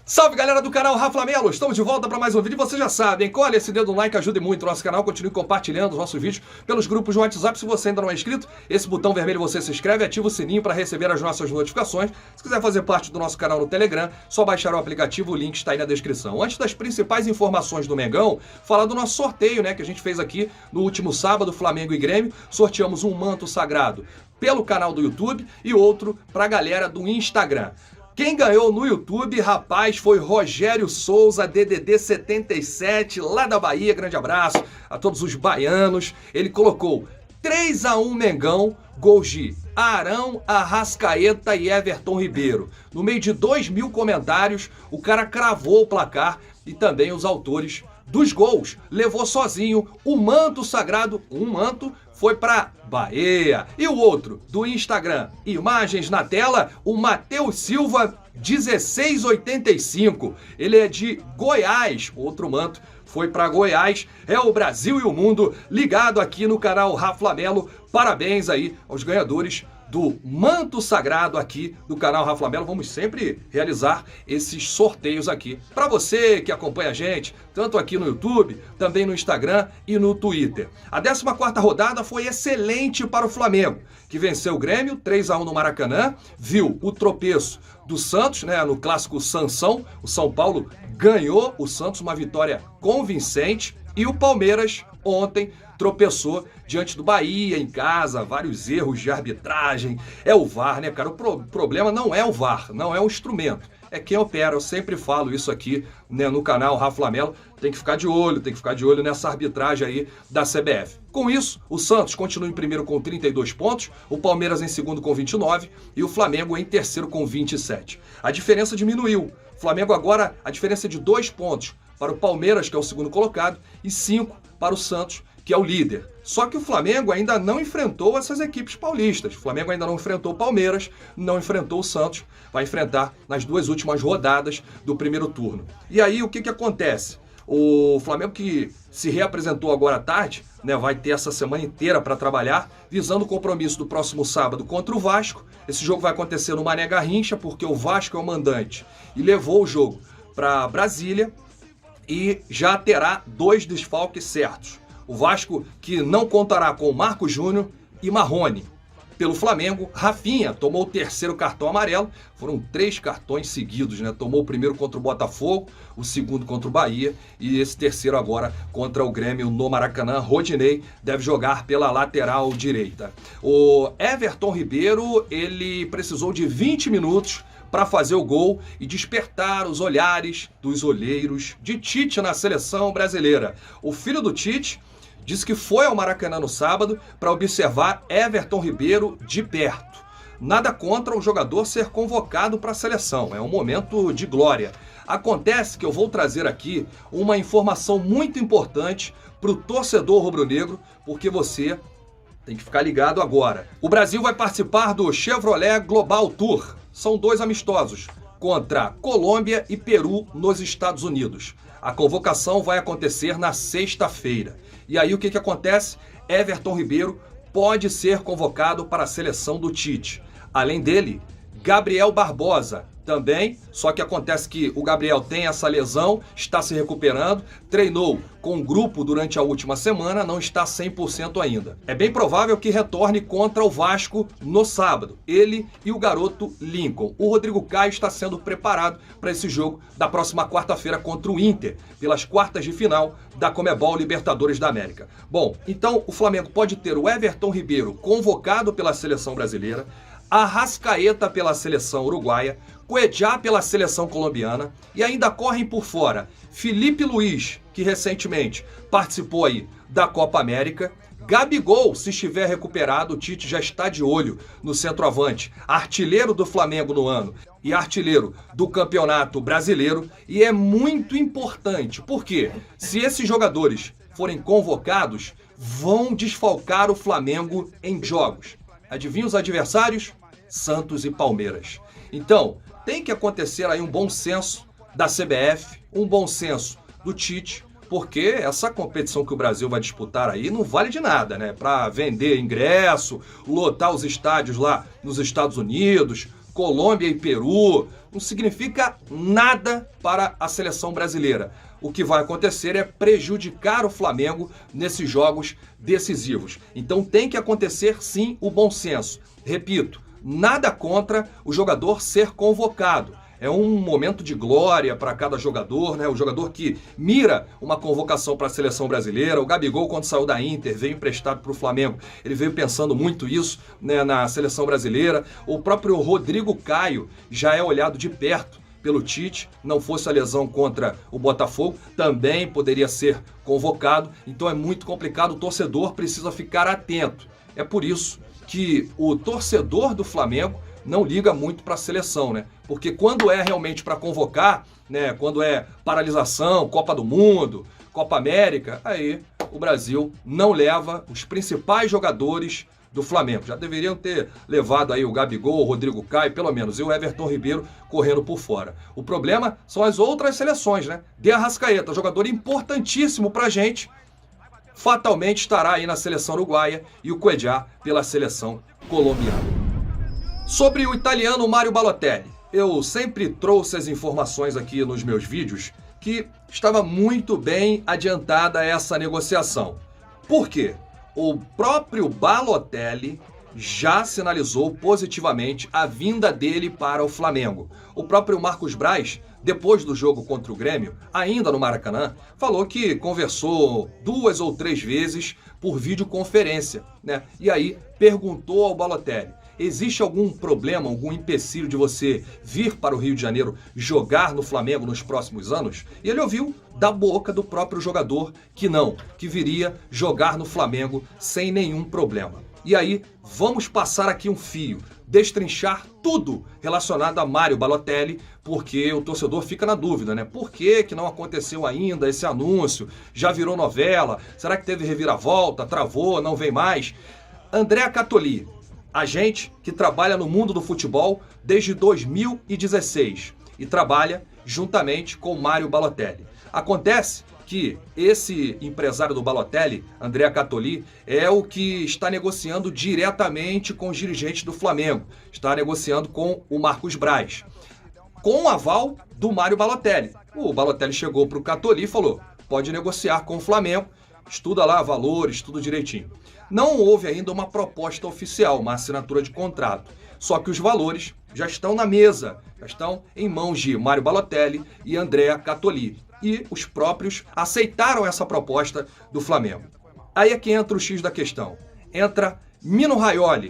Salve galera do canal Rafa Melo, estamos de volta para mais um vídeo. Você já sabe, hein? Colhe esse dedo no like, ajude muito o nosso canal. Continue compartilhando os nossos vídeos pelos grupos de WhatsApp. Se você ainda não é inscrito, esse botão vermelho você se inscreve, ativa o sininho para receber as nossas notificações. Se quiser fazer parte do nosso canal no Telegram, só baixar o aplicativo, o link está aí na descrição. Antes das principais informações do Mengão, falar do nosso sorteio, né, que a gente fez aqui no último sábado, Flamengo e Grêmio. Sorteamos um manto sagrado pelo canal do YouTube e outro para a galera do Instagram. Quem ganhou no YouTube, rapaz, foi Rogério Souza, DDD 77, lá da Bahia. Grande abraço a todos os baianos. Ele colocou 3-1 Mengão, gols de Arão, Arrascaeta e Everton Ribeiro. No meio de 2.000 comentários, o cara cravou o placar e também os autores dos gols. Levou sozinho o manto sagrado, um manto foi para Bahia. E o outro, do Instagram, imagens na tela, o Matheus Silva, 1685. Ele é de Goiás, outro manto foi para Goiás. É o Brasil e o mundo ligado aqui no canal Rafa Melo. Parabéns aí aos ganhadores do manto sagrado aqui do canal Rafa Melo. Vamos sempre realizar esses sorteios aqui para você que acompanha a gente, tanto aqui no YouTube, também no Instagram e no Twitter. A 14ª rodada foi excelente para o Flamengo, que venceu o Grêmio 3-1 no Maracanã, viu o tropeço do Santos, né, no clássico Sansão. O São Paulo ganhou o Santos, uma vitória convincente, e o Palmeiras ontem tropeçou diante do Bahia em casa, vários erros de arbitragem. É o VAR, né, cara? O problema não é o VAR, não é o instrumento, é quem opera. Eu sempre falo isso aqui, né, no canal Rafa Melo. Tem que ficar de olho nessa arbitragem aí da CBF. Com isso, o Santos continua em primeiro com 32 pontos, o Palmeiras em segundo com 29 e o Flamengo em terceiro com 27. A diferença diminuiu. O Flamengo agora, a diferença é de 2 pontos para o Palmeiras, que é o segundo colocado, e 5 para o Santos, que é o líder. Só que o Flamengo ainda não enfrentou essas equipes paulistas. O Flamengo ainda não enfrentou o Palmeiras, não enfrentou o Santos. Vai enfrentar nas 2 últimas rodadas do primeiro turno. E aí o que acontece? O Flamengo, que se reapresentou agora à tarde, né, vai ter essa semana inteira para trabalhar, visando o compromisso do próximo sábado contra o Vasco. Esse jogo vai acontecer no Mané Garrincha, porque o Vasco é o mandante e levou o jogo para Brasília e já terá 2 desfalques certos. O Vasco, que não contará com Marco Júnior e Marrone. Pelo Flamengo, Rafinha tomou o 3º cartão amarelo. Foram 3 cartões seguidos, né? Tomou o primeiro contra o Botafogo, o segundo contra o Bahia e esse terceiro agora contra o Grêmio no Maracanã. Rodinei deve jogar pela lateral direita. O Everton Ribeiro, ele precisou de 20 minutos para fazer o gol e despertar os olhares dos olheiros de Tite na seleção brasileira. O filho do Tite disse que foi ao Maracanã no sábado para observar Everton Ribeiro de perto. Nada contra o jogador ser convocado para a seleção, é um momento de glória. Acontece que eu vou trazer aqui uma informação muito importante para o torcedor rubro-negro, porque você tem que ficar ligado agora. O Brasil vai participar do Chevrolet Global Tour. São 2 amistosos contra Colômbia e Peru nos Estados Unidos. A convocação vai acontecer na sexta-feira. E aí o que acontece? Everton Ribeiro pode ser convocado para a seleção do Tite. Além dele, Gabriel Barbosa também, só que acontece que o Gabriel tem essa lesão, está se recuperando, treinou com o grupo durante a última semana, não está 100% ainda. É bem provável que retorne contra o Vasco no sábado, ele e o garoto Lincoln. O Rodrigo Caio está sendo preparado para esse jogo da próxima quarta-feira contra o Inter, pelas quartas de final da Conmebol Libertadores da América. Bom, então o Flamengo pode ter o Everton Ribeiro convocado pela seleção brasileira, Arrascaeta pela seleção uruguaia, Cuejá pela seleção colombiana e ainda correm por fora Felipe Luiz, que recentemente participou aí da Copa América, Gabigol, se estiver recuperado. O Tite já está de olho no centroavante, artilheiro do Flamengo no ano e artilheiro do Campeonato Brasileiro. E é muito importante, porque se esses jogadores forem convocados, vão desfalcar o Flamengo em jogos. Adivinha os adversários? Santos e Palmeiras. Então, tem que acontecer aí um bom senso da CBF, um bom senso do Tite, porque essa competição que o Brasil vai disputar aí não vale de nada, né? Para vender ingresso, lotar os estádios lá nos Estados Unidos, Colômbia e Peru, não significa nada para a seleção brasileira. O que vai acontecer é prejudicar o Flamengo nesses jogos decisivos. Então tem que acontecer sim o bom senso. Repito, nada contra o jogador ser convocado. É um momento de glória para cada jogador, né? O jogador que mira uma convocação para a seleção brasileira. O Gabigol, quando saiu da Inter, veio emprestado para o Flamengo. Ele veio pensando muito isso, né, na seleção brasileira. O próprio Rodrigo Caio já é olhado de perto pelo Tite. Não fosse a lesão contra o Botafogo, também poderia ser convocado. Então é muito complicado. O torcedor precisa ficar atento. É por isso que o torcedor do Flamengo não liga muito para a seleção, né? Porque quando é realmente para convocar, né? Quando é paralisação, Copa do Mundo, Copa América, aí o Brasil não leva os principais jogadores do Flamengo. Já deveriam ter levado aí o Gabigol, o Rodrigo Caio, pelo menos, e o Everton Ribeiro correndo por fora. O problema são as outras seleções, né? De Arrascaeta, jogador importantíssimo pra gente, fatalmente estará aí na seleção uruguaia e o Cuejá pela seleção colombiana. Sobre o italiano Mario Balotelli, eu sempre trouxe as informações aqui nos meus vídeos que estava muito bem adiantada essa negociação. Por quê? O próprio Balotelli já sinalizou positivamente a vinda dele para o Flamengo. O próprio Marcos Braz, depois do jogo contra o Grêmio, ainda no Maracanã, falou que conversou 2 ou 3 vezes por videoconferência, né? E aí perguntou ao Balotelli: existe algum problema, algum empecilho de você vir para o Rio de Janeiro jogar no Flamengo nos próximos anos? E ele ouviu da boca do próprio jogador que não, que viria jogar no Flamengo sem nenhum problema. E aí, vamos passar aqui um fio, destrinchar tudo relacionado a Mario Balotelli, porque o torcedor fica na dúvida, né? Por que não aconteceu ainda esse anúncio? Já virou novela? Será que teve reviravolta? Travou? Não vem mais? André Catoli, agente que trabalha no mundo do futebol desde 2016 e trabalha juntamente com Mario Balotelli. Acontece que esse empresário do Balotelli, André Catoli, é o que está negociando diretamente com os dirigentes do Flamengo. Está negociando com o Marcos Braz, com o aval do Mario Balotelli. O Balotelli chegou para o Catoli e falou: pode negociar com o Flamengo, estuda lá valores, tudo direitinho. Não houve ainda uma proposta oficial, uma assinatura de contrato. Só que os valores já estão na mesa, já estão em mãos de Mario Balotelli e André Catoli. E os próprios aceitaram essa proposta do Flamengo. Aí é que entra o X da questão. Entra Mino Raiola.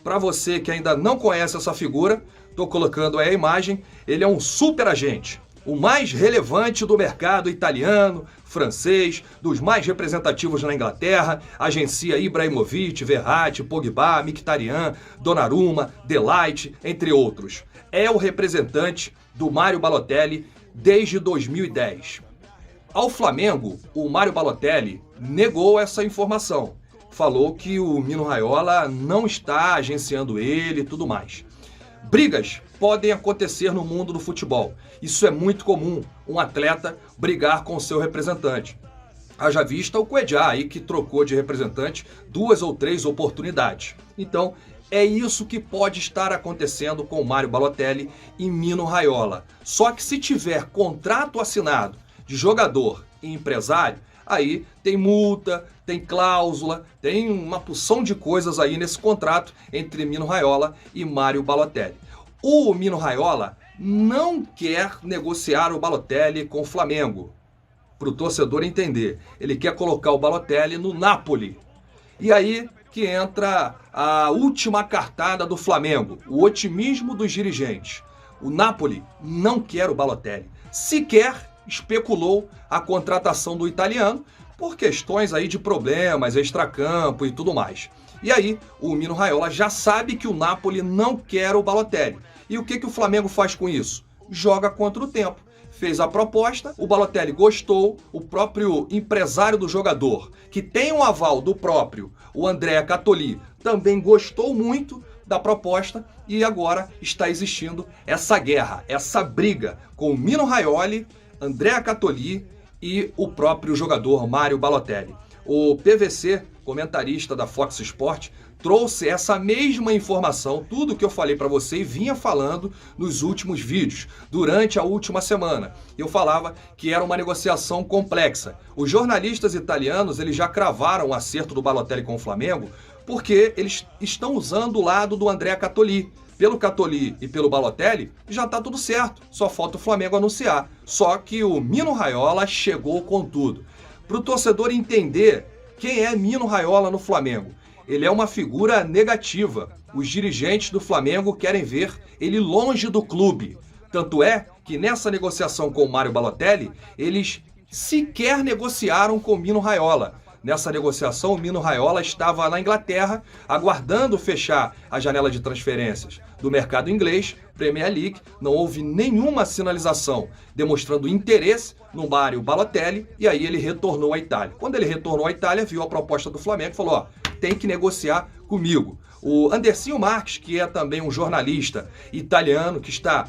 Para você que ainda não conhece essa figura, estou colocando aí a imagem, ele é um super agente. O mais relevante do mercado italiano, francês, dos mais representativos na Inglaterra, agencia Ibrahimovic, Verratti, Pogba, Mkhitaryan, Donnarumma, De Ligt, entre outros. É o representante do Mario Balotelli desde 2010. Ao Flamengo, o Mario Balotelli negou essa informação. Falou que o Mino Raiola não está agenciando ele e tudo mais. Brigas podem acontecer no mundo do futebol. Isso é muito comum, um atleta brigar com o seu representante. Haja vista o Cuejá aí, que trocou de representante 2 ou 3 oportunidades. Então, é isso que pode estar acontecendo com o Mario Balotelli e Mino Raiola. Só que se tiver contrato assinado de jogador e empresário, aí tem multa, tem cláusula, tem uma porção de coisas aí nesse contrato entre Mino Raiola e Mario Balotelli. O Mino Raiola não quer negociar o Balotelli com o Flamengo, para o torcedor entender. Ele quer colocar o Balotelli no Napoli. E aí que entra a última cartada do Flamengo, o otimismo dos dirigentes. O Napoli não quer o Balotelli. Sequer especulou a contratação do italiano por questões aí de problemas, extracampo e tudo mais. E aí o Mino Raiola já sabe que o Napoli não quer o Balotelli. E o que o Flamengo faz com isso? Joga contra o tempo. Fez a proposta, o Balotelli gostou, o próprio empresário do jogador, que tem um aval do próprio, o André Catoli, também gostou muito da proposta e agora está existindo essa guerra, essa briga com o Mino Raiola, André Catoli e o próprio jogador Mario Balotelli. O PVC, comentarista da Fox Sport, trouxe essa mesma informação, tudo que eu falei para você e vinha falando nos últimos vídeos, durante a última semana. Eu falava que era uma negociação complexa. Os jornalistas italianos, eles já cravaram o acerto do Balotelli com o Flamengo, porque eles estão usando o lado do Andrea Catoli. Pelo Catoli e pelo Balotelli, já está tudo certo, só falta o Flamengo anunciar. Só que o Mino Raiola chegou com tudo. Para o torcedor entender quem é Mino Raiola no Flamengo, ele é uma figura negativa. Os dirigentes do Flamengo querem ver ele longe do clube. Tanto é que nessa negociação com o Mário Balotelli, eles sequer negociaram com o Mino Raiola. Nessa negociação, o Mino Raiola estava na Inglaterra, aguardando fechar a janela de transferências do mercado inglês, Premier League. Não houve nenhuma sinalização demonstrando interesse no Mário Balotelli, e aí ele retornou à Itália. Quando ele retornou à Itália, viu a proposta do Flamengo e falou, ó, tem que negociar comigo. O Andercinho Marques, que é também um jornalista italiano, que está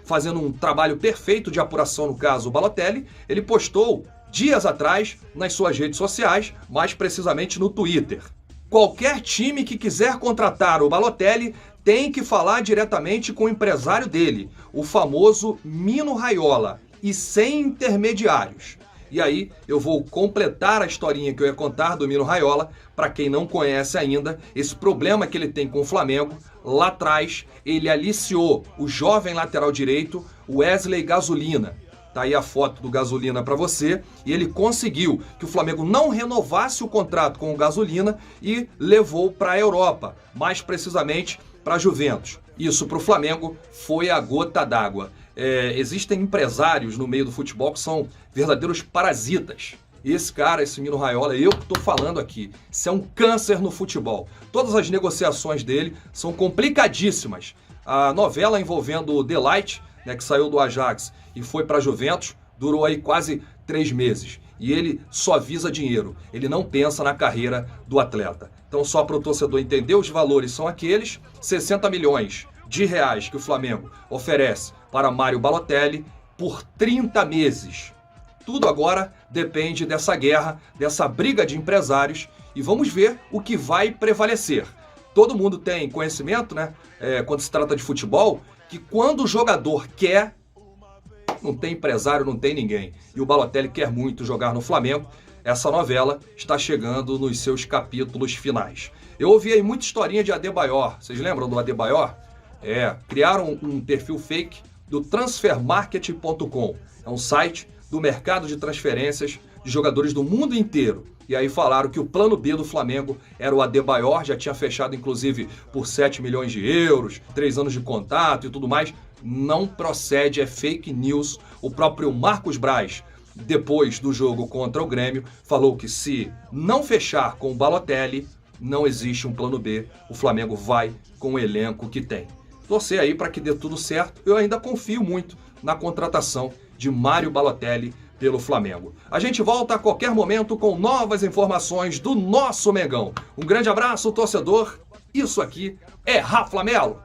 fazendo um trabalho perfeito de apuração no caso do Balotelli, ele postou dias atrás nas suas redes sociais, mais precisamente no Twitter: qualquer time que quiser contratar o Balotelli tem que falar diretamente com o empresário dele, o famoso Mino Raiola, e sem intermediários. E aí eu vou completar a historinha que eu ia contar do Mino Raiola. Para quem não conhece ainda, esse problema que ele tem com o Flamengo, lá atrás ele aliciou o jovem lateral direito Wesley Gasolina. Tá aí a foto do Gasolina para você, e ele conseguiu que o Flamengo não renovasse o contrato com o Gasolina e levou para a Europa, mais precisamente para a Juventus. Isso para o Flamengo foi a gota d'água. Existem empresários no meio do futebol que são verdadeiros parasitas. Esse cara, esse Mino Raiola, eu que estou falando aqui, isso é um câncer no futebol. Todas as negociações dele são complicadíssimas. A novela envolvendo o De Ligt, né, que saiu do Ajax e foi para a Juventus, durou aí quase 3 meses. E ele só visa dinheiro, ele não pensa na carreira do atleta. Então, só para o torcedor entender, os valores são aqueles: 60 milhões de reais que o Flamengo oferece para Mário Balotelli por 30 meses. Tudo agora depende dessa guerra, dessa briga de empresários, e vamos ver o que vai prevalecer. Todo mundo tem conhecimento, né, quando se trata de futebol, que quando o jogador quer, não tem empresário, não tem ninguém. E o Balotelli quer muito jogar no Flamengo. Essa novela está chegando nos seus capítulos finais. Eu ouvi aí muita historinha de Adebayor. Vocês lembram do Adebayor? Criaram um perfil fake do transfermarket.com. É um site do mercado de transferências de jogadores do mundo inteiro. E aí falaram que o plano B do Flamengo era o Adebayor, já tinha fechado inclusive por 7 milhões de euros, 3 anos de contrato e tudo mais. Não procede, é fake news. O próprio Marcos Braz, depois do jogo contra o Grêmio, falou que se não fechar com o Balotelli, não existe um plano B. O Flamengo vai com o elenco que tem. Torcer aí para que dê tudo certo. Eu ainda confio muito na contratação de Mário Balotelli pelo Flamengo. A gente volta a qualquer momento com novas informações do nosso Mengão. Um grande abraço, torcedor. Isso aqui é Rafla Melo.